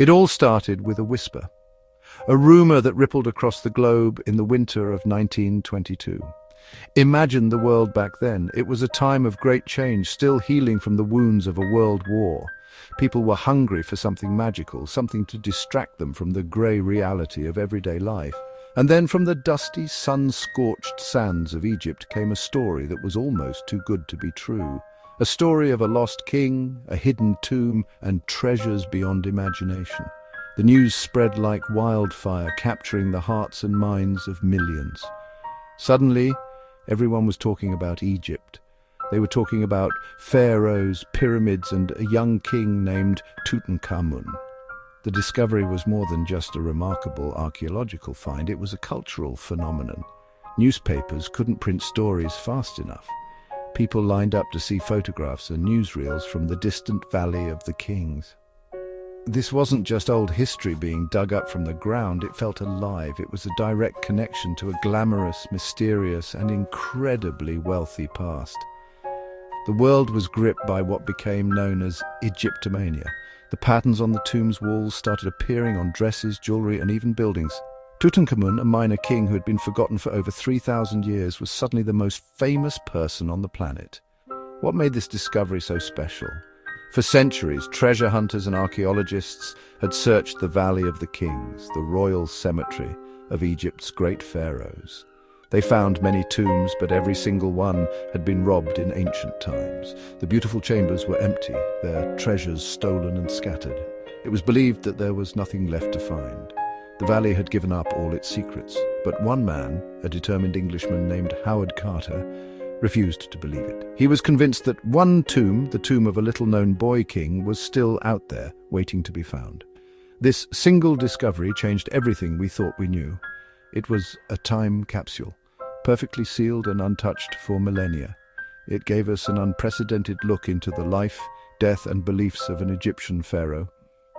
It all started with a whisper, a rumor that rippled across the globe in the winter of 1922. Imagine the world back then. It was a time of great change, still healing from the wounds of a world war. People were hungry for something magical, something to distract them from the grey reality of everyday life. And then from the dusty, sun-scorched sands of Egypt came a story that was almost too good to be true. A story of a lost king, a hidden tomb, and treasures beyond imagination. The news spread like wildfire, capturing the hearts and minds of millions. Suddenly, everyone was talking about Egypt. They were talking about pharaohs, pyramids, and a young king named Tutankhamun. The discovery was more than just a remarkable archaeological find, it was a cultural phenomenon. Newspapers couldn't print stories fast enough. People lined up to see photographs and newsreels from the distant Valley of the Kings. This wasn't just old history being dug up from the ground, it felt alive. It was a direct connection to a glamorous, mysterious, and incredibly wealthy past. The world was gripped by what became known as Egyptomania. The patterns on the tomb's walls started appearing on dresses, jewelry, and even buildings. Tutankhamun, a minor king who had been forgotten for over 3,000 years, was suddenly the most famous person on the planet. What made this discovery so special? For centuries, treasure hunters and archaeologists had searched the Valley of the Kings, the royal cemetery of Egypt's great pharaohs. They found many tombs, but every single one had been robbed in ancient times. The beautiful chambers were empty, their treasures stolen and scattered. It was believed that there was nothing left to find. The valley had given up all its secrets, but one man, a determined Englishman named Howard Carter, refused to believe it. He was convinced that one tomb, the tomb of a little-known boy king, was still out there, waiting to be found. This single discovery changed everything we thought we knew. It was a time capsule, perfectly sealed and untouched for millennia. It gave us an unprecedented look into the life, death, and beliefs of an Egyptian pharaoh.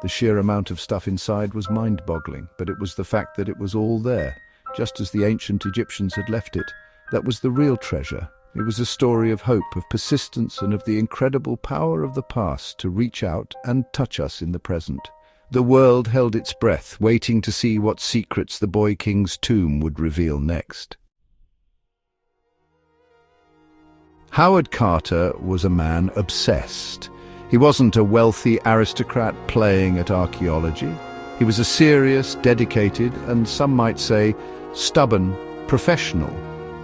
The sheer amount of stuff inside was mind-boggling, but it was the fact that it was all there, just as the ancient Egyptians had left it. That was the real treasure. It was a story of hope, of persistence, and of the incredible power of the past to reach out and touch us in the present. The world held its breath, waiting to see what secrets the boy king's tomb would reveal next. Howard Carter was a man obsessed. He wasn't a wealthy aristocrat playing at archaeology. He was a serious, dedicated, and some might say, stubborn professional.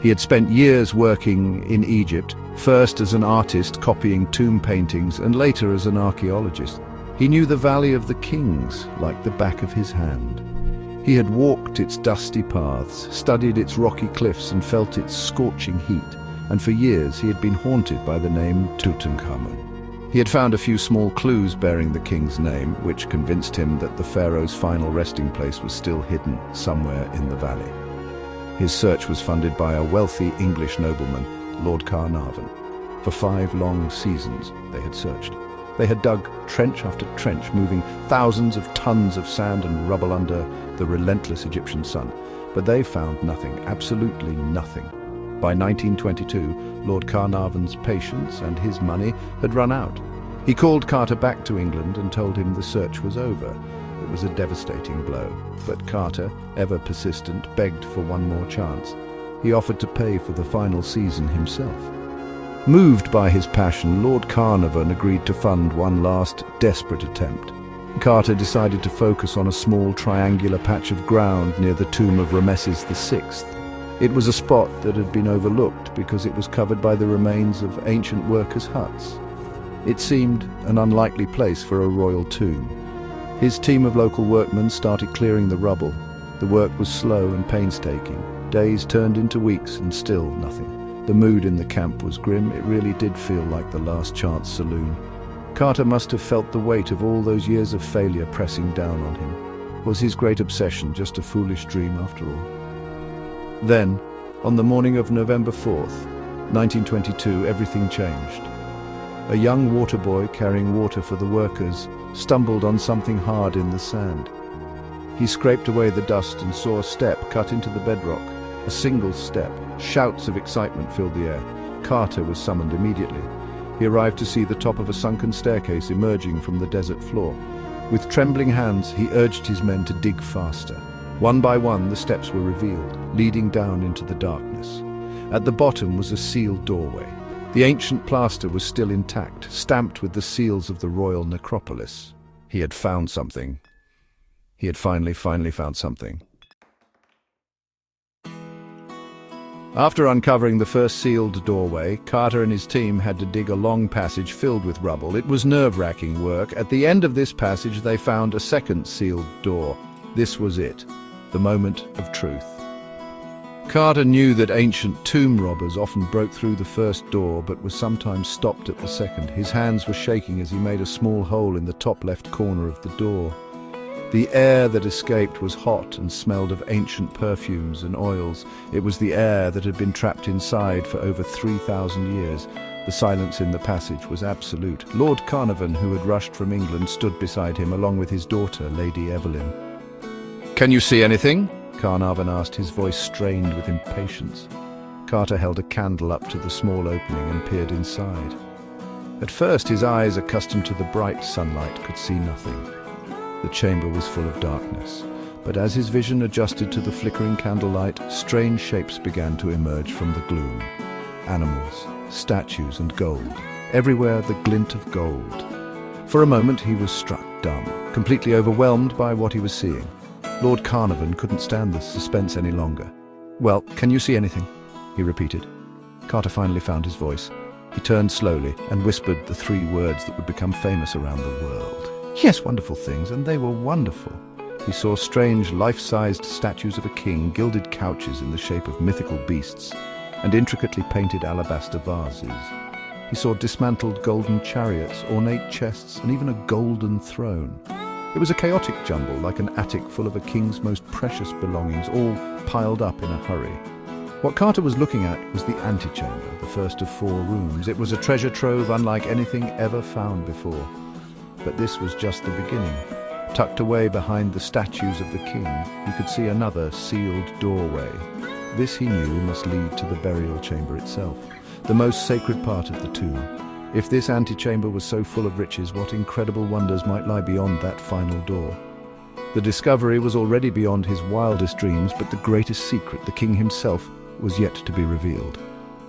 He had spent years working in Egypt, first as an artist copying tomb paintings and later as an archaeologist. He knew the Valley of the Kings like the back of his hand. He had walked its dusty paths, studied its rocky cliffs and felt its scorching heat, and for years he had been haunted by the name Tutankhamun. He had found a few small clues bearing the king's name, which convinced him that the pharaoh's final resting place was still hidden somewhere in the valley. His search was funded by a wealthy English nobleman, Lord Carnarvon. For 5 long seasons they had searched. They had dug trench after trench, moving thousands of tons of sand and rubble under the relentless Egyptian sun. But they found nothing, absolutely nothing. By 1922, Lord Carnarvon's patience and his money had run out. He called Carter back to England and told him the search was over. It was a devastating blow, but Carter, ever persistent, begged for one more chance. He offered to pay for the final season himself. Moved by his passion, Lord Carnarvon agreed to fund one last, desperate attempt. Carter decided to focus on a small triangular patch of ground near the tomb of Ramesses VI. It was a spot that had been overlooked because it was covered by the remains of ancient workers' huts. It seemed an unlikely place for a royal tomb. His team of local workmen started clearing the rubble. The work was slow and painstaking. Days turned into weeks and still nothing. The mood in the camp was grim. It really did feel like the last chance saloon. Carter must have felt the weight of all those years of failure pressing down on him. Was his great obsession just a foolish dream after all? Then, on the morning of November 4th, 1922, everything changed. A young water boy carrying water for the workers stumbled on something hard in the sand. He scraped away the dust and saw a step cut into the bedrock. A single step. Shouts of excitement filled the air. Carter was summoned immediately. He arrived to see the top of a sunken staircase emerging from the desert floor. With trembling hands, he urged his men to dig faster. One by one, the steps were revealed, leading down into the darkness. At the bottom was a sealed doorway. The ancient plaster was still intact, stamped with the seals of the royal necropolis. He had found something. He had finally found something. After uncovering the first sealed doorway, Carter and his team had to dig a long passage filled with rubble. It was nerve-wracking work. At the end of this passage, they found a second sealed door. This was it, the moment of truth. Carter knew that ancient tomb robbers often broke through the first door, but was sometimes stopped at the second. His hands were shaking as he made a small hole in the top left corner of the door. The air that escaped was hot and smelled of ancient perfumes and oils. It was the air that had been trapped inside for over 3,000 years. The silence in the passage was absolute. Lord Carnarvon, who had rushed from England, stood beside him, along with his daughter, Lady Evelyn. "Can you see anything?" Carnarvon asked, his voice strained with impatience. Carter held a candle up to the small opening and peered inside. At first, his eyes, accustomed to the bright sunlight, could see nothing. The chamber was full of darkness, but as his vision adjusted to the flickering candlelight, strange shapes began to emerge from the gloom. Animals, statues and gold. Everywhere the glint of gold. For a moment he was struck dumb, completely overwhelmed by what he was seeing. Lord Carnarvon couldn't stand the suspense any longer. "Well, can you see anything?" he repeated. Carter finally found his voice. He turned slowly and whispered the three words that would become famous around the world. Yes, wonderful things, and they were wonderful. He saw strange, life-sized statues of a king, gilded couches in the shape of mythical beasts, and intricately painted alabaster vases. He saw dismantled golden chariots, ornate chests, and even a golden throne. It was a chaotic jumble, like an attic full of a king's most precious belongings, all piled up in a hurry. What Carter was looking at was the antechamber, the first of 4 rooms. It was a treasure trove unlike anything ever found before. But this was just the beginning. Tucked away behind the statues of the king, he could see another sealed doorway. This, he knew, must lead to the burial chamber itself, the most sacred part of the tomb. If this antechamber was so full of riches, what incredible wonders might lie beyond that final door? The discovery was already beyond his wildest dreams, but the greatest secret, the king himself, was yet to be revealed.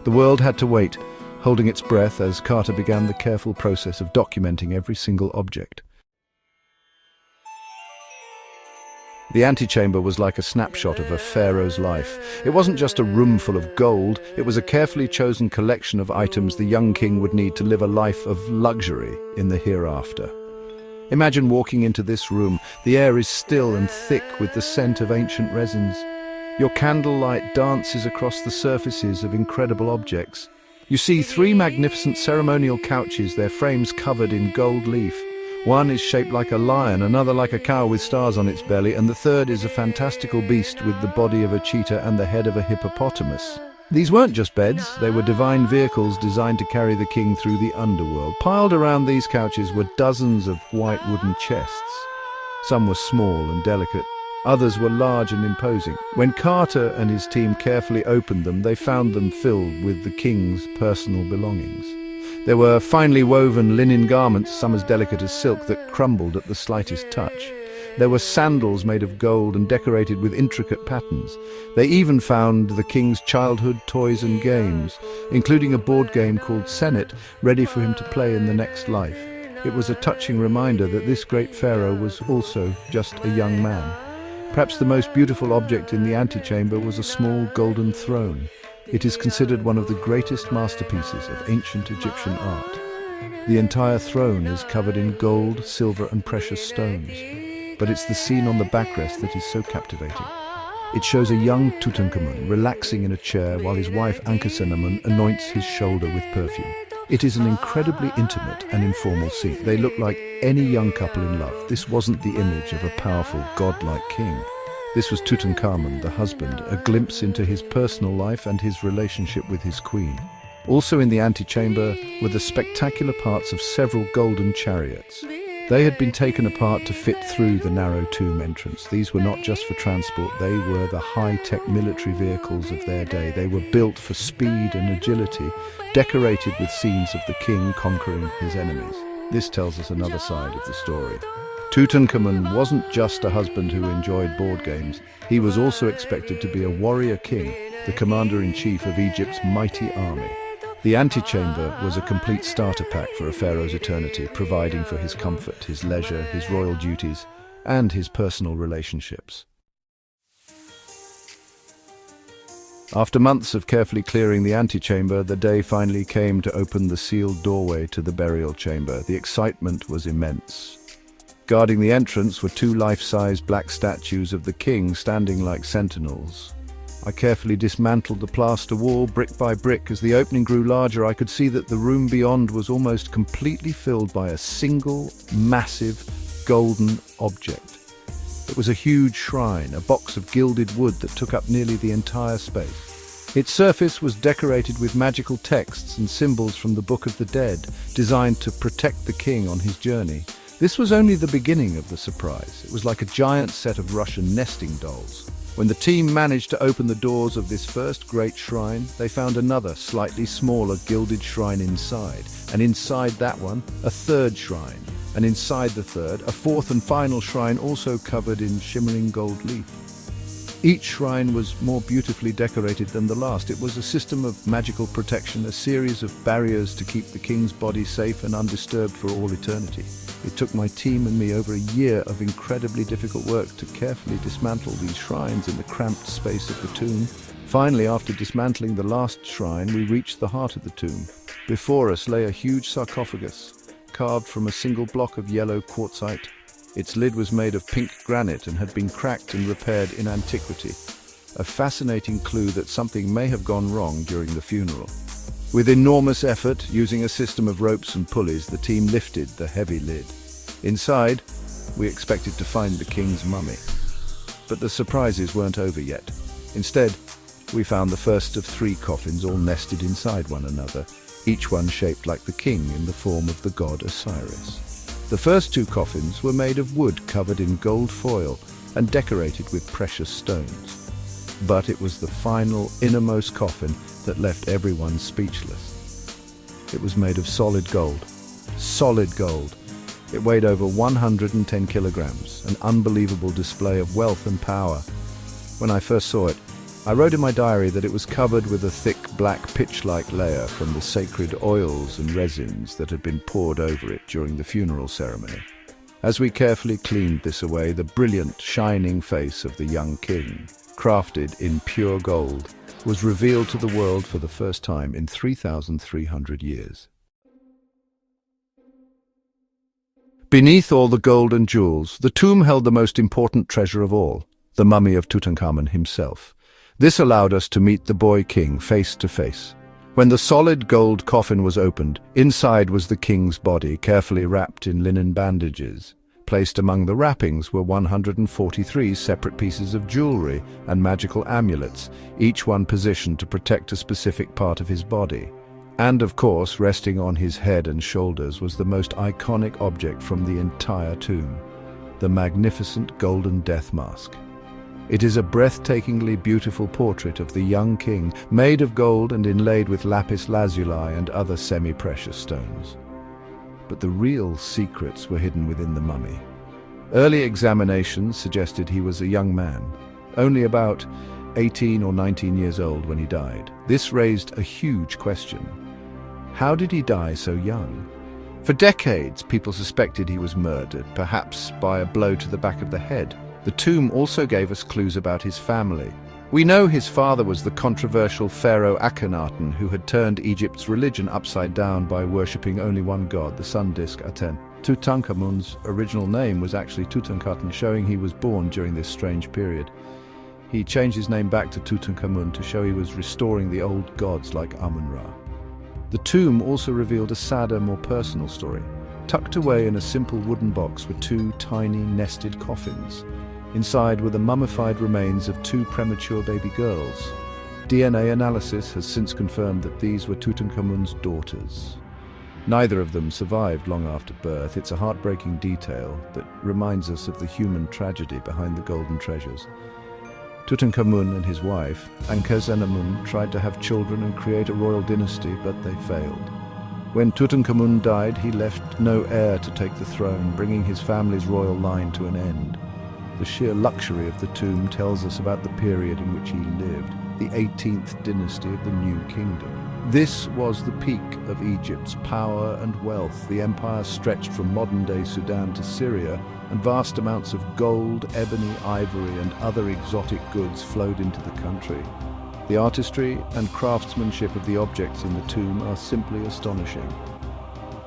The world had to wait, holding its breath as Carter began the careful process of documenting every single object. The antechamber was like a snapshot of a pharaoh's life. It wasn't just a room full of gold, it was a carefully chosen collection of items the young king would need to live a life of luxury in the hereafter. Imagine walking into this room. The air is still and thick with the scent of ancient resins. Your candlelight dances across the surfaces of incredible objects. You see 3 magnificent ceremonial couches, their frames covered in gold leaf. One is shaped like a lion, another like a cow with stars on its belly, and the third is a fantastical beast with the body of a cheetah and the head of a hippopotamus. These weren't just beds, they were divine vehicles designed to carry the king through the underworld. Piled around these couches were dozens of white wooden chests. Some were small and delicate, others were large and imposing. When Carter and his team carefully opened them, they found them filled with the king's personal belongings. There were finely woven linen garments, some as delicate as silk, that crumbled at the slightest touch. There were sandals made of gold and decorated with intricate patterns. They even found the king's childhood toys and games, including a board game called Senate, ready for him to play in the next life. It was a touching reminder that this great pharaoh was also just a young man. Perhaps the most beautiful object in the antechamber was a small golden throne. It is considered one of the greatest masterpieces of ancient Egyptian art. The entire throne is covered in gold, silver and precious stones. But it's the scene on the backrest that is so captivating. It shows a young Tutankhamun relaxing in a chair while his wife Ankhesenamun anoints his shoulder with perfume. It is an incredibly intimate and informal scene. They look like any young couple in love. This wasn't the image of a powerful, godlike king. This was Tutankhamun, the husband, a glimpse into his personal life and his relationship with his queen. Also in the antechamber were the spectacular parts of several golden chariots. They had been taken apart to fit through the narrow tomb entrance. These were not just for transport, they were the high-tech military vehicles of their day. They were built for speed and agility, decorated with scenes of the king conquering his enemies. This tells us another side of the story. Tutankhamun wasn't just a husband who enjoyed board games. He was also expected to be a warrior king, the commander-in-chief of Egypt's mighty army. The antechamber was a complete starter pack for a pharaoh's eternity, providing for his comfort, his leisure, his royal duties, and his personal relationships. After months of carefully clearing the antechamber, the day finally came to open the sealed doorway to the burial chamber. The excitement was immense. Guarding the entrance were two life-size black statues of the king standing like sentinels. I carefully dismantled the plaster wall brick by brick. As the opening grew larger, I could see that the room beyond was almost completely filled by a single, massive, golden object. It was a huge shrine, a box of gilded wood that took up nearly the entire space. Its surface was decorated with magical texts and symbols from the Book of the Dead, designed to protect the king on his journey. This was only the beginning of the surprise. It was like a giant set of Russian nesting dolls. When the team managed to open the doors of this first great shrine, they found another, slightly smaller, gilded shrine inside. And inside that one, a third shrine. And inside the third, a fourth and final shrine also covered in shimmering gold leaf. Each shrine was more beautifully decorated than the last. It was a system of magical protection, a series of barriers to keep the king's body safe and undisturbed for all eternity. It took my team and me over a year of incredibly difficult work to carefully dismantle these shrines in the cramped space of the tomb. Finally, after dismantling the last shrine, we reached the heart of the tomb. Before us lay a huge sarcophagus, carved from a single block of yellow quartzite. Its lid was made of pink granite and had been cracked and repaired in antiquity, a fascinating clue that something may have gone wrong during the funeral. With enormous effort, using a system of ropes and pulleys, the team lifted the heavy lid. Inside, we expected to find the king's mummy. But the surprises weren't over yet. Instead, we found the first of 3 coffins all nested inside one another, each one shaped like the king in the form of the god Osiris. The first 2 coffins were made of wood covered in gold foil and decorated with precious stones. But it was the final, innermost coffin that left everyone speechless. It was made of solid gold. Solid gold. It weighed over 110 kilograms, an unbelievable display of wealth and power. When I first saw it, I wrote in my diary that it was covered with a thick black pitch-like layer from the sacred oils and resins that had been poured over it during the funeral ceremony. As we carefully cleaned this away, the brilliant, shining face of the young king, crafted in pure gold, was revealed to the world for the first time in 3,300 years. Beneath all the gold and jewels, the tomb held the most important treasure of all, the mummy of Tutankhamun himself. This allowed us to meet the boy king face to face. When the solid gold coffin was opened, inside was the king's body, carefully wrapped in linen bandages. Placed among the wrappings were 143 separate pieces of jewelry and magical amulets, each one positioned to protect a specific part of his body. And of course, resting on his head and shoulders was the most iconic object from the entire tomb, the magnificent golden death mask. It is a breathtakingly beautiful portrait of the young king, made of gold and inlaid with lapis lazuli and other semi-precious stones. But the real secrets were hidden within the mummy. Early examinations suggested he was a young man, only about 18 or 19 years old when he died. This raised a huge question. How did he die so young? For decades, people suspected he was murdered, perhaps by a blow to the back of the head. The tomb also gave us clues about his family. We know his father was the controversial pharaoh Akhenaten, who had turned Egypt's religion upside down by worshipping only one god, the sun disk Aten. Tutankhamun's original name was actually Tutankhaten, showing he was born during this strange period. He changed his name back to Tutankhamun to show he was restoring the old gods like Amun-Ra. The tomb also revealed a sadder, more personal story. Tucked away in a simple wooden box were 2 tiny nested coffins. Inside were the mummified remains of 2 premature baby girls. DNA analysis has since confirmed that these were Tutankhamun's daughters. Neither of them survived long after birth. It's a heartbreaking detail that reminds us of the human tragedy behind the golden treasures. Tutankhamun and his wife, Ankhesenamun, tried to have children and create a royal dynasty, but they failed. When Tutankhamun died, he left no heir to take the throne, bringing his family's royal line to an end. The sheer luxury of the tomb tells us about the period in which he lived, the 18th dynasty of the New Kingdom. This was the peak of Egypt's power and wealth. The empire stretched from modern-day Sudan to Syria, and vast amounts of gold, ebony, ivory, and other exotic goods flowed into the country. The artistry and craftsmanship of the objects in the tomb are simply astonishing.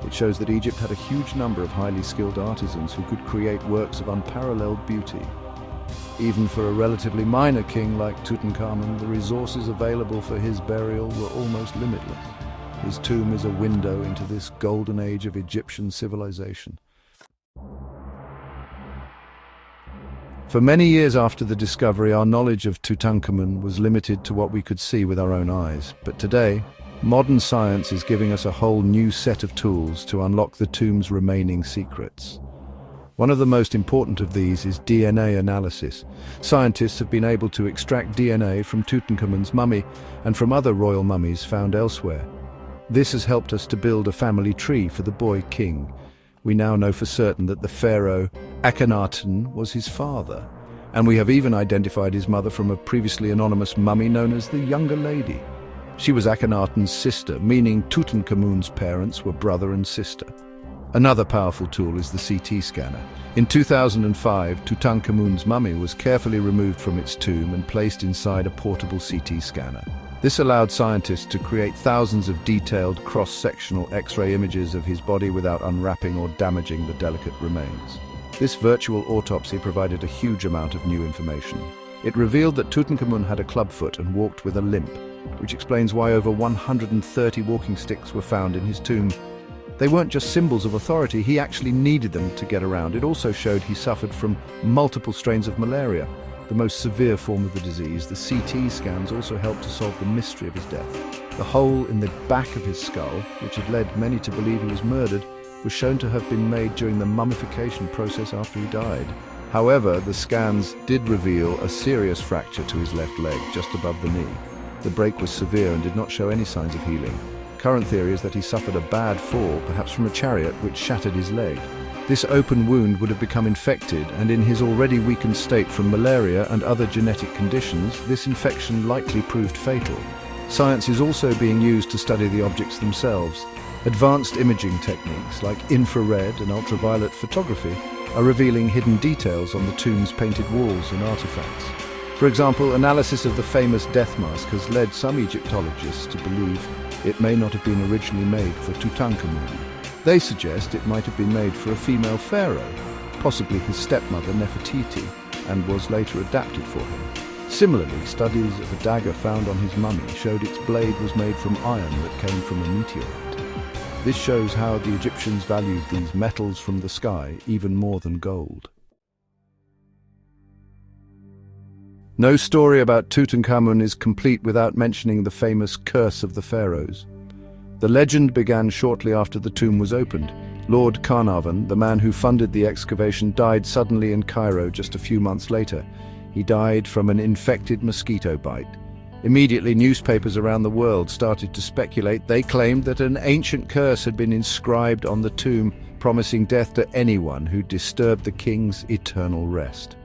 It shows that Egypt had a huge number of highly skilled artisans who could create works of unparalleled beauty. Even for a relatively minor king like Tutankhamun, the resources available for his burial were almost limitless. His tomb is a window into this golden age of Egyptian civilization. For many years after the discovery, our knowledge of Tutankhamun was limited to what we could see with our own eyes. But today, modern science is giving us a whole new set of tools to unlock the tomb's remaining secrets. One of the most important of these is DNA analysis. Scientists have been able to extract DNA from Tutankhamun's mummy and from other royal mummies found elsewhere. This has helped us to build a family tree for the boy king. We now know for certain that the pharaoh Akhenaten was his father, and we have even identified his mother from a previously anonymous mummy known as the Younger Lady. She was Akhenaten's sister, meaning Tutankhamun's parents were brother and sister. Another powerful tool is the CT scanner. In 2005, Tutankhamun's mummy was carefully removed from its tomb and placed inside a portable CT scanner. This allowed scientists to create thousands of detailed cross-sectional X-ray images of his body without unwrapping or damaging the delicate remains. This virtual autopsy provided a huge amount of new information. It revealed that Tutankhamun had a clubfoot and walked with a limp, which explains why over 130 walking sticks were found in his tomb. They weren't just symbols of authority, he actually needed them to get around. It also showed he suffered from multiple strains of malaria, the most severe form of the disease. The CT scans also helped to solve the mystery of his death. The hole in the back of his skull, which had led many to believe he was murdered, was shown to have been made during the mummification process after he died. However, the scans did reveal a serious fracture to his left leg, just above the knee. The break was severe and did not show any signs of healing. Current theory is that he suffered a bad fall, perhaps from a chariot, which shattered his leg. This open wound would have become infected, and in his already weakened state from malaria and other genetic conditions, this infection likely proved fatal. Science is also being used to study the objects themselves. Advanced imaging techniques like infrared and ultraviolet photography are revealing hidden details on the tomb's painted walls and artifacts. For example, analysis of the famous death mask has led some Egyptologists to believe it may not have been originally made for Tutankhamun. They suggest it might have been made for a female pharaoh, possibly his stepmother Nefertiti, and was later adapted for him. Similarly, studies of a dagger found on his mummy showed its blade was made from iron that came from a meteorite. This shows how the Egyptians valued these metals from the sky even more than gold. No story about Tutankhamun is complete without mentioning the famous Curse of the Pharaohs. The legend began shortly after the tomb was opened. Lord Carnarvon, the man who funded the excavation, died suddenly in Cairo just a few months later. He died from an infected mosquito bite. Immediately, newspapers around the world started to speculate. They claimed that an ancient curse had been inscribed on the tomb, promising death to anyone who disturbed the king's eternal rest.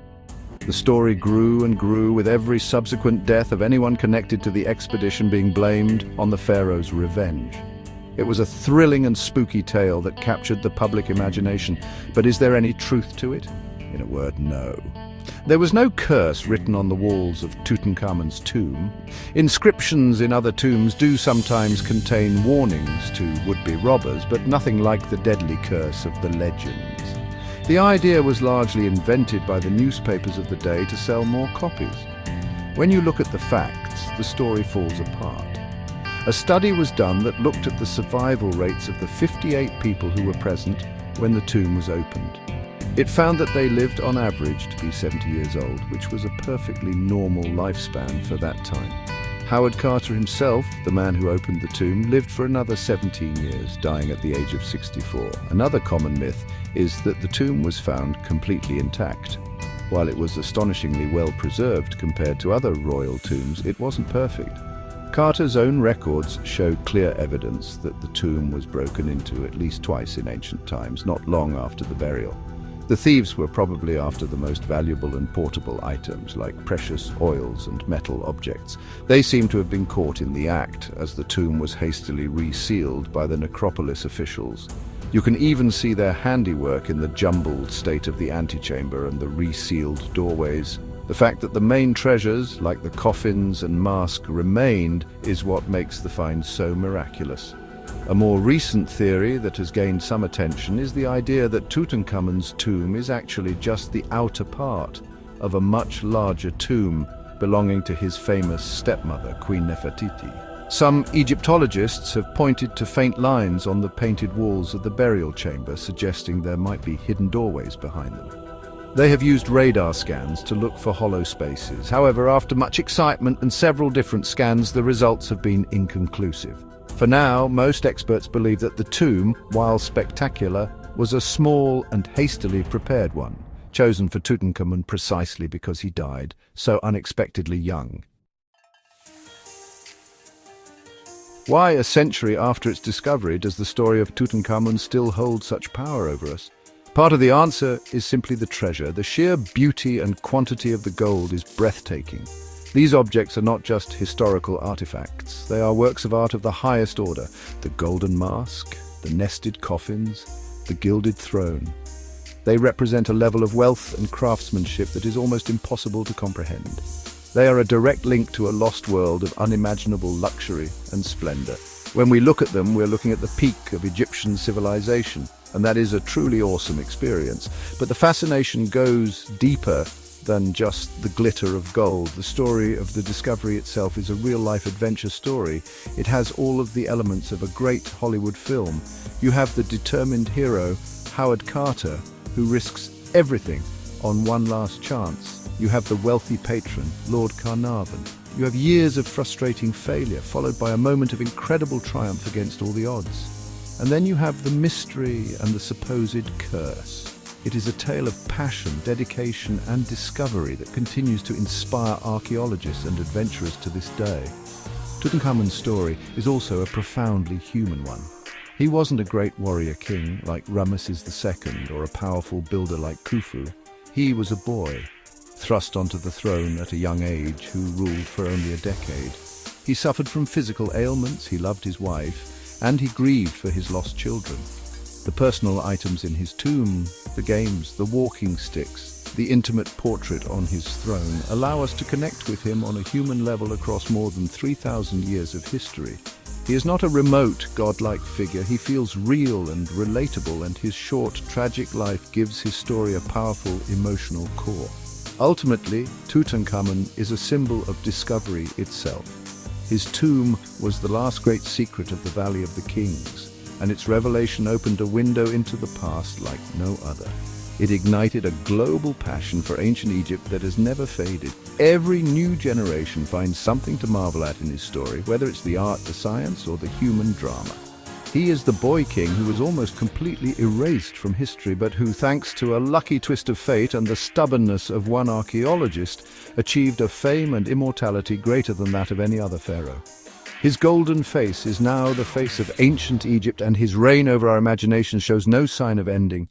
The story grew and grew, with every subsequent death of anyone connected to the expedition being blamed on the pharaoh's revenge. It was a thrilling and spooky tale that captured the public imagination, but is there any truth to it? In a word, no. There was no curse written on the walls of Tutankhamun's tomb. Inscriptions in other tombs do sometimes contain warnings to would-be robbers, but nothing like the deadly curse of the legends. The idea was largely invented by the newspapers of the day to sell more copies. When you look at the facts, the story falls apart. A study was done that looked at the survival rates of the 58 people who were present when the tomb was opened. It found that they lived on average to be 70 years old, which was a perfectly normal lifespan for that time. Howard Carter himself, the man who opened the tomb, lived for another 17 years, dying at the age of 64. Another common myth is that the tomb was found completely intact. While it was astonishingly well preserved compared to other royal tombs, it wasn't perfect. Carter's own records show clear evidence that the tomb was broken into at least twice in ancient times, not long after the burial. The thieves were probably after the most valuable and portable items, like precious oils and metal objects. They seem to have been caught in the act, as the tomb was hastily resealed by the necropolis officials. You can even see their handiwork in the jumbled state of the antechamber and the resealed doorways. The fact that the main treasures, like the coffins and mask, remained is what makes the find so miraculous. A more recent theory that has gained some attention is the idea that Tutankhamun's tomb is actually just the outer part of a much larger tomb belonging to his famous stepmother, Queen Nefertiti. Some Egyptologists have pointed to faint lines on the painted walls of the burial chamber, suggesting there might be hidden doorways behind them. They have used radar scans to look for hollow spaces. However, after much excitement and several different scans, the results have been inconclusive. For now, most experts believe that the tomb, while spectacular, was a small and hastily prepared one, chosen for Tutankhamun precisely because he died so unexpectedly young. Why, a century after its discovery, does the story of Tutankhamun still hold such power over us? Part of the answer is simply the treasure. The sheer beauty and quantity of the gold is breathtaking. These objects are not just historical artifacts. They are works of art of the highest order. The golden mask, the nested coffins, the gilded throne. They represent a level of wealth and craftsmanship that is almost impossible to comprehend. They are a direct link to a lost world of unimaginable luxury and splendor. When we look at them, we're looking at the peak of Egyptian civilization, and that is a truly awesome experience. But the fascination goes deeper than just the glitter of gold. The story of the discovery itself is a real-life adventure story. It has all of the elements of a great Hollywood film. You have the determined hero, Howard Carter, who risks everything on one last chance. You have the wealthy patron, Lord Carnarvon. You have years of frustrating failure, followed by a moment of incredible triumph against all the odds. And then you have the mystery and the supposed curse. It is a tale of passion, dedication, and discovery that continues to inspire archaeologists and adventurers to this day. Tutankhamun's story is also a profoundly human one. He wasn't a great warrior king like Ramesses II or a powerful builder like Khufu. He was a boy, thrust onto the throne at a young age, who ruled for only a decade. He suffered from physical ailments, he loved his wife, and he grieved for his lost children. The personal items in his tomb, the games, the walking sticks, the intimate portrait on his throne allow us to connect with him on a human level across more than 3,000 years of history. He is not a remote, godlike figure. He feels real and relatable, and his short, tragic life gives his story a powerful emotional core. Ultimately, Tutankhamun is a symbol of discovery itself. His tomb was the last great secret of the Valley of the Kings, and its revelation opened a window into the past like no other. It ignited a global passion for ancient Egypt that has never faded. Every new generation finds something to marvel at in his story, whether it's the art, the science, or the human drama. He is the boy king who was almost completely erased from history, but who, thanks to a lucky twist of fate and the stubbornness of one archaeologist, achieved a fame and immortality greater than that of any other pharaoh. His golden face is now the face of ancient Egypt, and his reign over our imagination shows no sign of ending.